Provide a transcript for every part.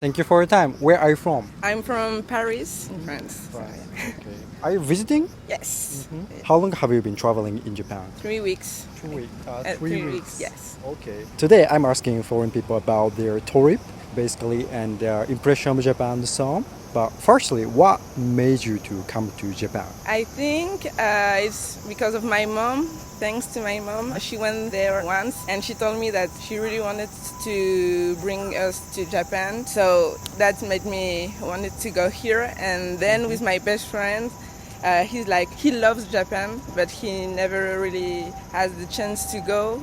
Thank you for your time. Where are you from? I'm from Paris, in France. Okay. Are you visiting? Yes. How long have you been traveling in Japan? 3 weeks. 2 weeks. 3 weeks, yes. Okay. Today I'm asking foreign people about their trip, basically, and their impression of Japan and so on. But firstly, what made you to come to Japan? I think it's because of my mom. Thanks to my mom. She went there once and she told me that she really wanted to bring us to Japan. So that made me wanted to go here. And then with my best friend, he loves Japan, but he never really has the chance to go.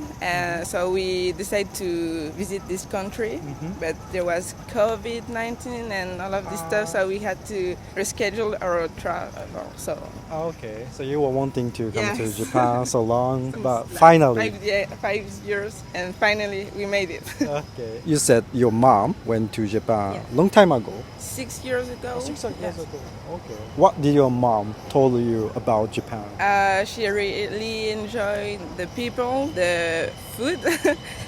So we decided to visit this country. But there was COVID-19 and all of this stuff, so we had to reschedule our travel. So Okay. So you were wanting to come to Yes. Japan so long, but like finally. 5 years, and finally we made it. Okay. You said your mom went to Japan Yeah. long time ago. 6 years ago. 6 years Yes. ago. Okay. What did your mom told you about Japan? She really enjoyed the people, the food,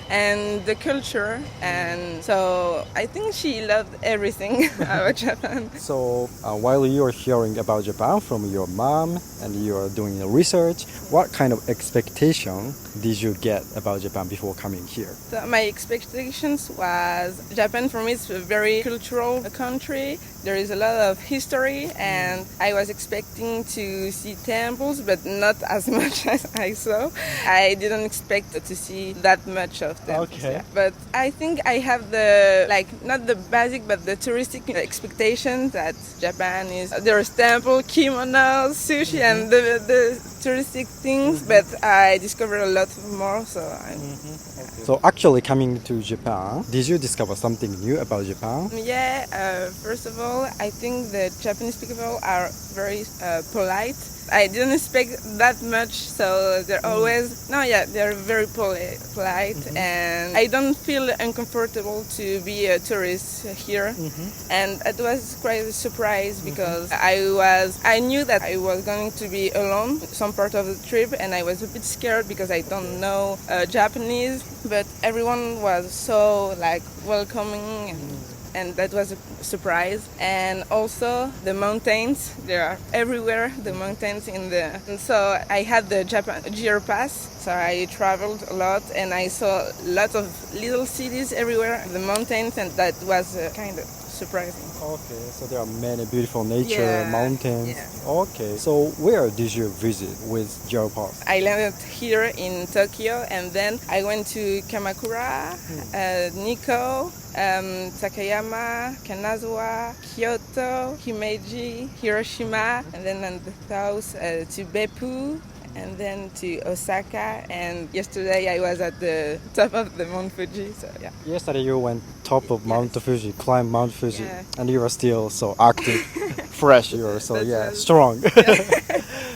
and the culture, and so I think she loved everything about Japan. So while you are hearing about Japan from your mom and you are doing the research, what kind of expectation did you get about Japan before coming here? So my expectations was Japan for me is a very cultural country. There is a lot of history, and I was expecting to see temples, but not as much as I saw. I didn't expect to see that much of temples. Okay. Yeah. But I think I have the not the basic, but the touristic expectation that Japan is. There is temple, kimonos, sushi, and the touristic things. But I discovered a lot more. So So actually coming to Japan, did you discover something new about Japan? yeah. First of all, I think the Japanese people are very polite. I didn't expect that much, so they're always they're very polite, and I don't feel uncomfortable to be a tourist here, and it was quite a surprise because I knew that I was going to be alone some part of the trip, and I was a bit scared because I don't know Japanese, but everyone was so welcoming. And that was a surprise. And also the mountains, they are everywhere, the mountains and so I had the Japan Gear Pass, so I traveled a lot and I saw lots of little cities everywhere, the mountains, and that was kind of surprising. Okay, so there are many beautiful nature, Yeah, mountains. yeah. Okay, so where did you visit with your pass? I landed here in Tokyo, and then I went to Kamakura, Nikko, Takayama, Kanazawa, Kyoto, Himeji, Hiroshima, and then on the south to Beppu, and then to Osaka, and yesterday I was at the top of the Mount Fuji, so yeah. Yesterday you went top of Mount Fuji, climbed Mount Fuji, Yeah. and you are still so active, fresh. You are so That's strong.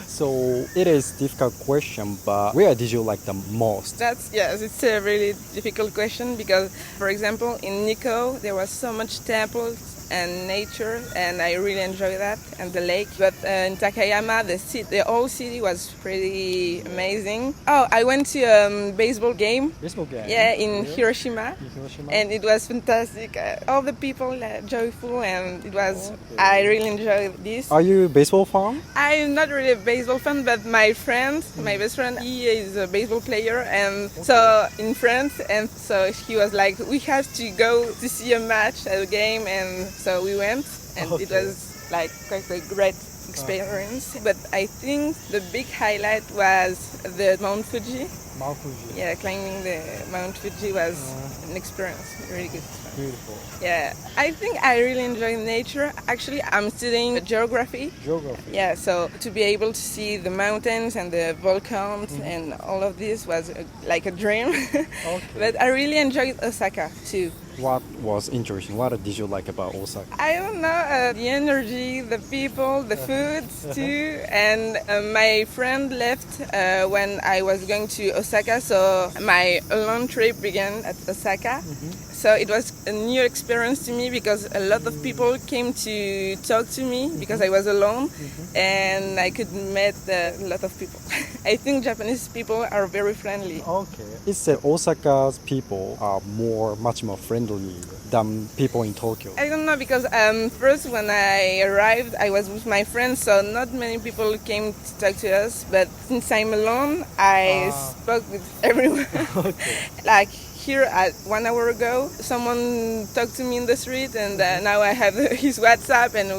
So it is difficult question, but where did you like the most? It's a really difficult question because, for example, in Nikko there was so much temples and nature, and I really enjoyed that, and the lake. But in Takayama, the whole city was pretty amazing. Oh, I went to a baseball game. Baseball game. Yeah, in Hiroshima. In Hiroshima. And it was fantastic. All the people joyful, and it was. Okay. I really enjoyed this. Are you a baseball fan? I'm not really a baseball fan, but my friend, my best friend, he is a baseball player, and so in France, and so he was like, we have to go to see a match, a game, and so we went, and it Okay. was quite a great experience. But I think the big highlight was the Mount Fuji. Mount Fuji. Yeah, climbing the Mount Fuji was an experience, really good. Beautiful. Yeah, I think I really enjoy nature. Actually, I'm studying geography. Geography. Yeah, so to be able to see the mountains and the volcans and all of this was like a dream. Okay. But I really enjoyed Osaka too. What was interesting? What did you like about Osaka? I don't know, the energy, the people, the food too. And my friend left when I was going to Osaka, so my alone trip began at Osaka. So it was a new experience to me because a lot of people came to talk to me because I was alone, and I could meet a lot of people. I think Japanese people are very friendly. Okay. It said Osaka's people are much more friendly than people in Tokyo? I don't know because first when I arrived, I was with my friends, so not many people came to talk to us. But since I'm alone, I spoke with everyone. Okay. Like here, 1 hour ago, someone talked to me in the street, and now I have his WhatsApp, and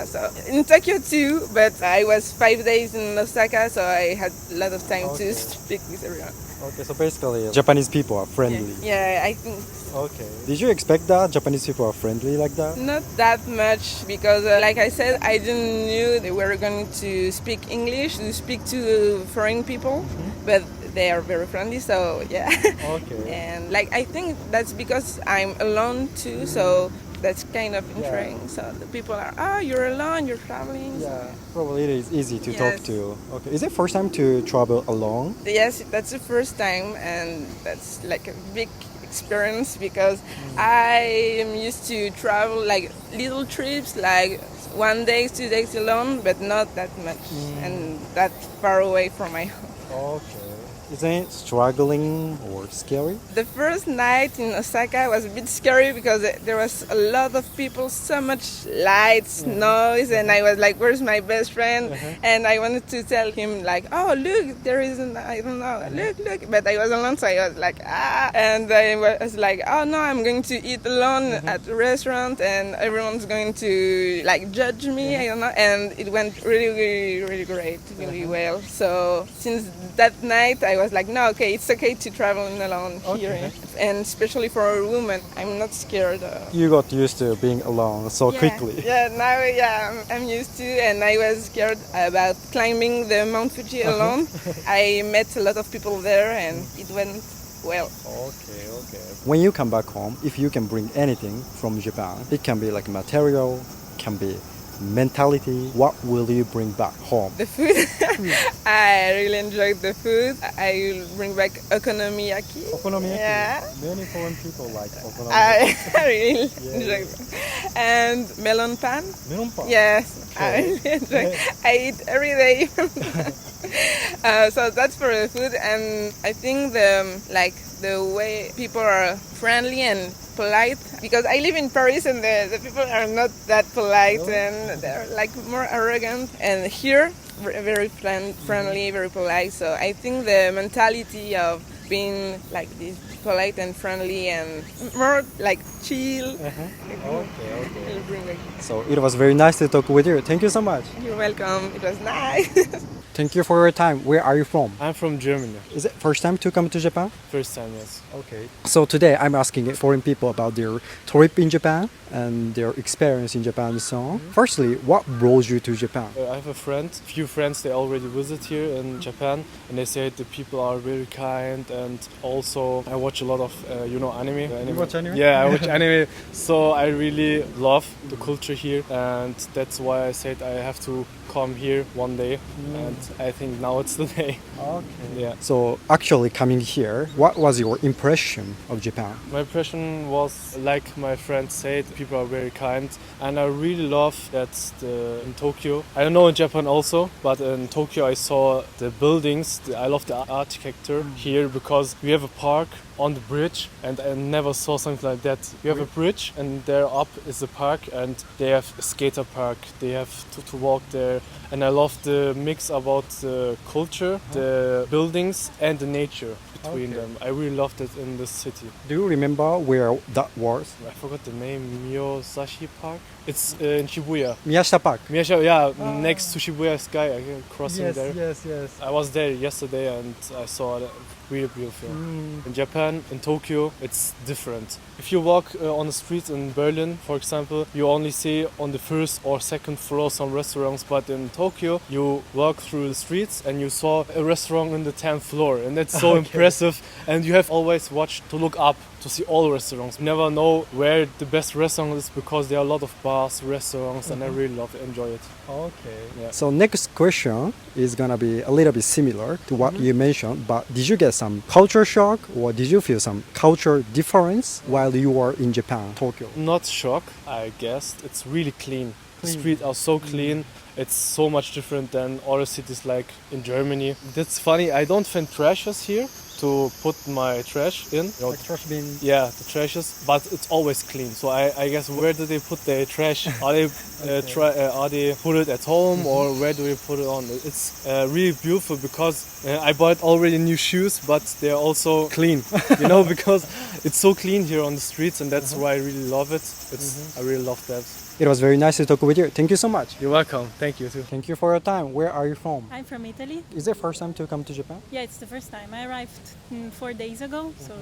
so in Tokyo too. But I was 5 days in Osaka, so I had a lot of time to speak with everyone. Okay, so basically Japanese people are friendly. Yeah, I think. Okay. Did you expect that Japanese people are friendly like that? Not that much because, like I said, I didn't knew they were going to speak English, to speak to foreign people, but they are very friendly. So yeah. Okay. And like I think that's because I'm alone too. So that's kind of interesting. So the people are, you're alone, you're traveling. Yeah, probably it is easy to talk to. Okay, is it first time to travel alone? Yes, that's the first time, and that's like a big experience because I am used to travel like little trips, like 1 day, 2 days alone, but not that much and that far away from my home. Okay. Isn't it struggling or scary? The first night in Osaka was a bit scary because there was a lot of people, so much lights, noise, and I was like, where's my best friend? And I wanted to tell him like, oh, look, there is I don't know, look. But I was alone, so I was like, And I was like, oh no, I'm going to eat alone at a restaurant and everyone's going to like judge me, I don't know. And it went really great, really well. So since that night, I was like, no, okay, it's okay to travel alone here, and especially for a woman, I'm not scared. You got used to being alone so quickly. Yeah, now I'm used to, and I was scared about climbing the Mount Fuji alone. I met a lot of people there, and it went well. Okay. When you come back home, if you can bring anything from Japan, it can be like material, can be mentality, what will you bring back home? The food. I really enjoyed the food. I will bring back okonomiyaki. Okonomiyaki? Yeah. Many foreign people like okonomiyaki. I really enjoyed it. And melon pan. Melon pan? Yes, I really enjoy it. I eat every day. So that's for the food, and I think the way people are friendly and polite, because I live in Paris and the people are not that polite and they're like more arrogant, and here very friendly, very polite. So I think the mentality of being like this polite and friendly and more like chill. Okay. So it was very nice to talk with you. Thank you so much. You're welcome. It was nice. Thank you for your time. Where are you from? I'm from Germany. Is it first time to come to Japan? First time, yes. Okay. So today I'm asking foreign people about their trip in Japan and their experience in Japan and so on. Firstly, what brought you to Japan? I have a few friends, they already visit here in Japan, and they say the people are very kind, and also I watch a lot of, anime. You watch anime? Yeah, I watch anime. So I really love the culture here, and that's why I said I have to come here one day, and I think now it's the day. Okay. Yeah. So actually coming here, what was your impression of Japan? My impression was, like my friend said, people are very kind, and I really love that in Tokyo. I don't know in Japan also, but in Tokyo I saw the buildings. I love the architecture here because we have a park on the bridge, and I never saw something like that. You have a bridge, and there up is a park, and they have a skater park. They have to walk there, and I love the mix about the culture, the buildings, and the nature between them. I really loved it in this city. Do you remember where that was? I forgot the name. Miyosashi Park. It's in Shibuya. Miyashita Park. Miyashita, next to Shibuya Sky. I can cross in there. Yes. I was there yesterday, and I saw it. Really beautiful. In Japan, in Tokyo, it's different. If you walk on the streets in Berlin, for example, you only see on the first or second floor some restaurants, but in Tokyo, you walk through the streets and you saw a restaurant on the 10th floor, and that's so impressive. And you have always watched to look up to see all restaurants. You never know where the best restaurant is because there are a lot of bars, restaurants, and I really enjoy it. Okay. Yeah. So next question is gonna be a little bit similar to what you mentioned, but did you get some culture shock or did you feel some culture difference while you were in Japan, Tokyo? Not shock, I guess. It's really clean. The streets are so clean. It's so much different than other cities like in Germany. That's funny. I don't find trashes here. to put my trash in. Like trash bin. Yeah, the trashes, but it's always clean. So I guess where do they put their trash? Are they put it at home or where do we put it on? It's really beautiful because I bought already new shoes, but they're also clean. Because it's so clean here on the streets, and that's why I really love it. I really love that. It was very nice to talk with you. Thank you so much. You're welcome. Thank you too. Thank you for your time. Where are you from? I'm from Italy. Is it first time to come to Japan? Yeah, it's the first time. I arrived 4 days ago, so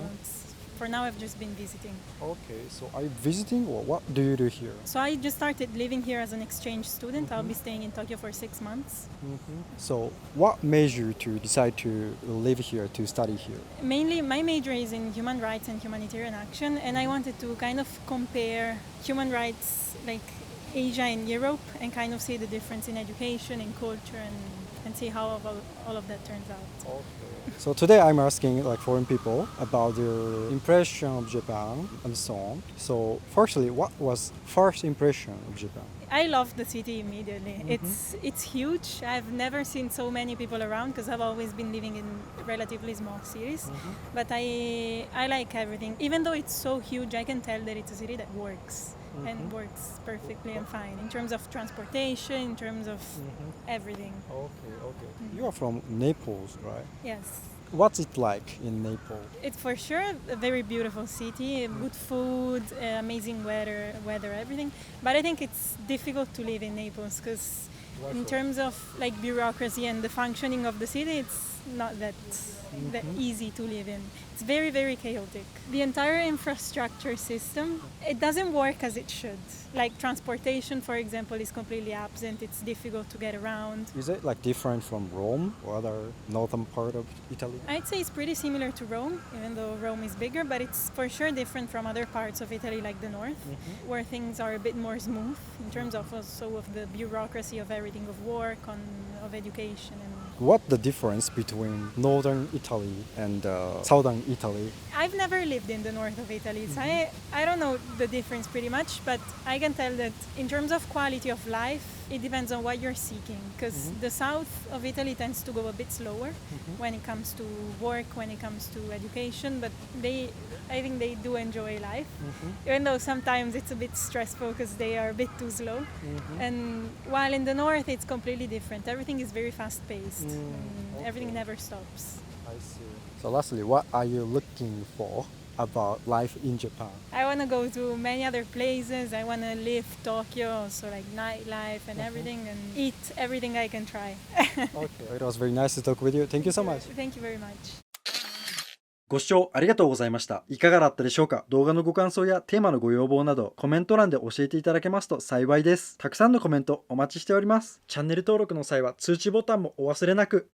for now I've just been visiting. Okay, so are you visiting or what do you do here? So I just started living here as an exchange student. I'll be staying in Tokyo for 6 months. So what made you to decide to live here, to study here? Mainly, my major is in human rights and humanitarian action, and I wanted to kind of compare human rights like Asia and Europe and kind of see the difference in education and culture and see how all of that turns out. Okay. So today I'm asking like foreign people about their impression of Japan and so on. So firstly, what was first impression of Japan? I love the city immediately. It's huge. I've never seen so many people around because I've always been living in relatively small cities. But I like everything. Even though it's so huge, I can tell that it's a city that works. And works perfectly and fine in terms of transportation, in terms of everything. Okay. You are from Naples, right? Yes. What's it like in Naples? It's for sure a very beautiful city, good food, amazing weather, everything. But I think it's difficult to live in Naples because in terms of like bureaucracy and the functioning of the city, it's not that easy to live in. It's very, very chaotic. The entire infrastructure system, it doesn't work as it should. Like transportation, for example, is completely absent. It's difficult to get around. Is it like different from Rome or other northern part of Italy? I'd say it's pretty similar to Rome, even though Rome is bigger, but it's for sure different from other parts of Italy like the north, where things are a bit more smooth in terms of also of the bureaucracy of everything, of work, of education. And What the difference between northern Italy and southern Italy? I've never lived in the north of Italy, so I don't know the difference pretty much, but I can tell that in terms of quality of life, it depends on what you're seeking, because the south of Italy tends to go a bit slower when it comes to work, when it comes to education, but I think they do enjoy life, even though sometimes it's a bit stressful because they are a bit too slow. And while in the north, it's completely different. Everything is very fast-paced. Everything never stops. I see. So lastly, what are you looking for about life in Japan? I want to go to many other places. I want to live Tokyo, so like nightlife and everything, and eat everything I can try. Okay. It was very nice to talk with you. Thank you so much. Thank you very much. ご視聴ありがとうございました。いかがだったでしょうか？動画のご感想やテーマのご要望などコメント欄で教えていただけますと幸いです。たくさんのコメントお待ちしております。チャンネル登録の際は通知ボタンもお忘れなく。